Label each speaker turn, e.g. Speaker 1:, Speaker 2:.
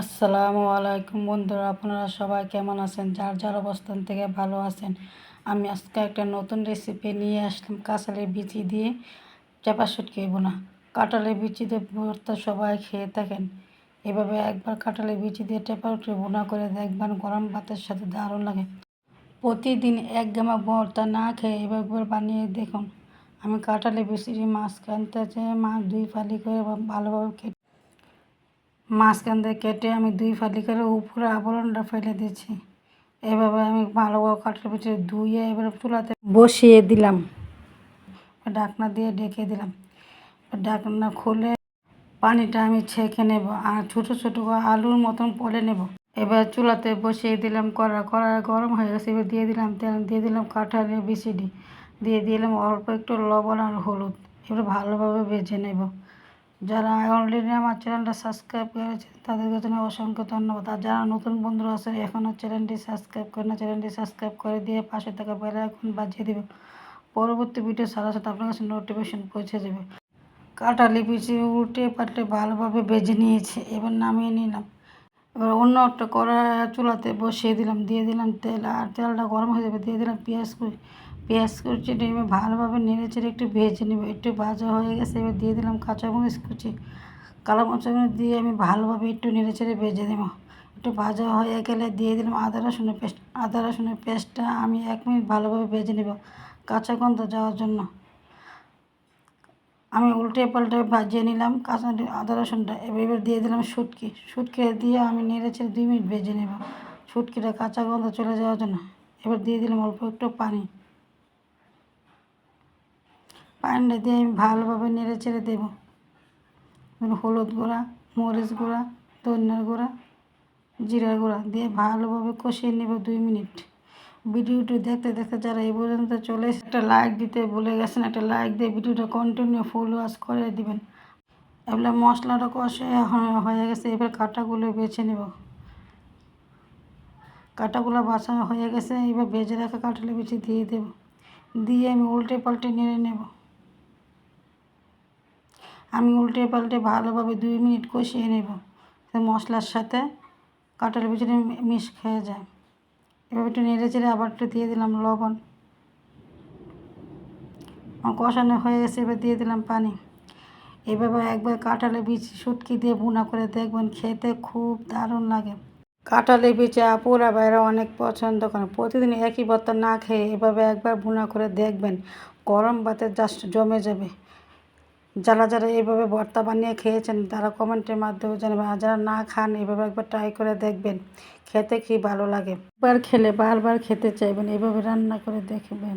Speaker 1: আসসালামু আলাইকুম বন্ধুরা, আপনারা সবাই কেমন আছেন? যার যার অবস্থান থেকে ভালো আছেন। আমি আজকে একটা নতুন রেসিপি নিয়ে আসলাম কাঁঠালের বিচি দিয়ে চাপা শুটকি বোনা। কাঁঠালের বিচি দিয়ে ভর্তা সবাই খেয়ে থাকেন। এভাবে একবার কাঁঠালের বিচি দিয়ে চাপা শুটকি বোনা করে দেখবেন, গরম ভাতের সাথে দারুণ লাগে। প্রতিদিন এক গামা ভর্তা না খেয়ে এভাবে বানিয়ে দেখুন। আমি কাঁঠালের বিচির মাঝখান থেকে মাছ 2 ফালি করে ভালোভাবে মাঝখান দিয়ে কেটে আমি 2 ফালি করে উপরে আবরণটা ফেলে দিয়েছি। এভাবে আমি ভালোভাবে কাঁঠালের বিচি ধুয়ে এবার চুলাতে বসিয়ে দিলাম, ঢাকনা দিয়ে ঢেকে দিলাম। ঢাকনা খুলে পানিটা আমি ছেঁকে নেব আর ছোটো ছোটো আলুর মতন পলে নেব। এবার চুলাতে বসিয়ে দিলাম, কড়া গরম হয়ে গেছে। এবার দিয়ে দিলাম তেল, দিয়ে দিলাম কাঁঠালের বিচিটি, দিয়ে দিলাম অল্প একটু লবণ আর হলুদ। এবার ভালোভাবে ভেজে নেব। যারা অলরেডি আমার চ্যানেলটা সাবস্ক্রাইব করেছে তাদের জন্য অসংখ্য ধন্যবাদ। আর যারা নতুন বন্ধুরা আছে এখনও চ্যানেলটি সাবস্ক্রাইব করে না, চ্যানেলটি সাবস্ক্রাইব করে দিয়ে পাশে থাকা বেল আইকন বাজিয়ে দেবে। পরবর্তী ভিডিও ছাড়ার সাথে আপনার কাছে নোটিফিকেশন পৌঁছে যাবে। কাঁঠালি বিচি উল্টে পাল্টে ভালোভাবে ভেজে নিয়েছি, এবার নামিয়ে নিলাম। এবার অন্য একটা কড়া চুলাতে বসিয়ে দিলাম, দিয়ে দিলাম তেল, আর তেলটা গরম হয়ে যাবে দিয়ে দিলাম পেঁয়াজ কুচি ডিমে ভালোভাবে নেড়ে চেড়ে একটু ভেজে নেব। একটু ভাজা হয়ে গেছে, এবার দিয়ে দিলাম কাঁচামরিচ কুচি, কালো মরিচ দিয়ে আমি ভালোভাবে একটু নেড়ে চেড়ে ভেজে দেব। একটু ভাজা হয়ে গেলে দিয়ে দিলাম আদা রসুনের পেস্টটা আমি 1 মিনিট ভালোভাবে ভেজে নেব কাঁচা গন্ধ যাওয়ার জন্য। আমি উল্টে পাল্টে ভাজিয়ে নিলাম আদা রসুনটা। এবার দিয়ে দিলাম শুটকি দিয়ে আমি নেড়ে চেড়ে 2 মিনিট ভেজে নেব শুটকিটা কাঁচা গন্ধ চলে যাওয়ার জন্য। এবার দিয়ে দিলাম অল্প একটু পানিটা দিয়ে আমি ভালোভাবে নেড়ে চেড়ে দেবো। হলুদ গুঁড়া, মরিচ গুঁড়া, ধনিয়ার গুঁড়া, জিরার গুঁড়া দিয়ে ভালোভাবে কষিয়ে নেব 2 মিনিট। ভিডিওটি দেখতে দেখতে যারা এই পর্যন্ত চলে এসে একটা লাইক দিতে ভুলে গেছেন, একটা লাইক দিয়ে ভিডিওটা কন্টিনিউ ফুল ওয়াচ করে দিবেন। এবার মশলাটা কষে হয়ে গেছে, এবার কাঁটাগুলো বেছে নেব। কাঁটাগুলো বাছা হয়ে গেছে, এবার ভেজে রাখা কাঁঠালের বিচি দিয়ে দেব, দিয়ে আমি উল্টে পাল্টে নেড়ে নেব। আমি উল্টে পাল্টে ভালোভাবে 2 মিনিট কষিয়ে নেব, মশলার সাথে কাঁঠালের বিচিটা মিশ খেয়ে যায়। এবার একটু নেড়ে চেড়ে আবার একটু দিয়ে দিলাম লবণ। কষানো হয়ে গেছে, এবার দিয়ে দিলাম পানি। এভাবে একবার কাঁঠালের বিচি শুটকি দিয়ে ভুনা করে দেখবেন, খেতে খুব দারুণ লাগে। কাঁঠালের বিচি আপুরা ভাইরা অনেক পছন্দ করেন। প্রতিদিন একই ভর্তা না খেয়ে এভাবে একবার ভুনা করে দেখবেন, গরম ভাতে জাস্ট জমে যাবে। যারা যারা এইভাবে ভর্তা বানিয়ে খেয়েছেন তারা কমেন্টের মাধ্যমে জানাবেন, আর যারা না খান এভাবে একবার ট্রাই করে দেখবেন, খেতে কি ভালো লাগে। একবার খেলে বারবার খেতে চাইবেন, এভাবে রান্না করে দেখবেন।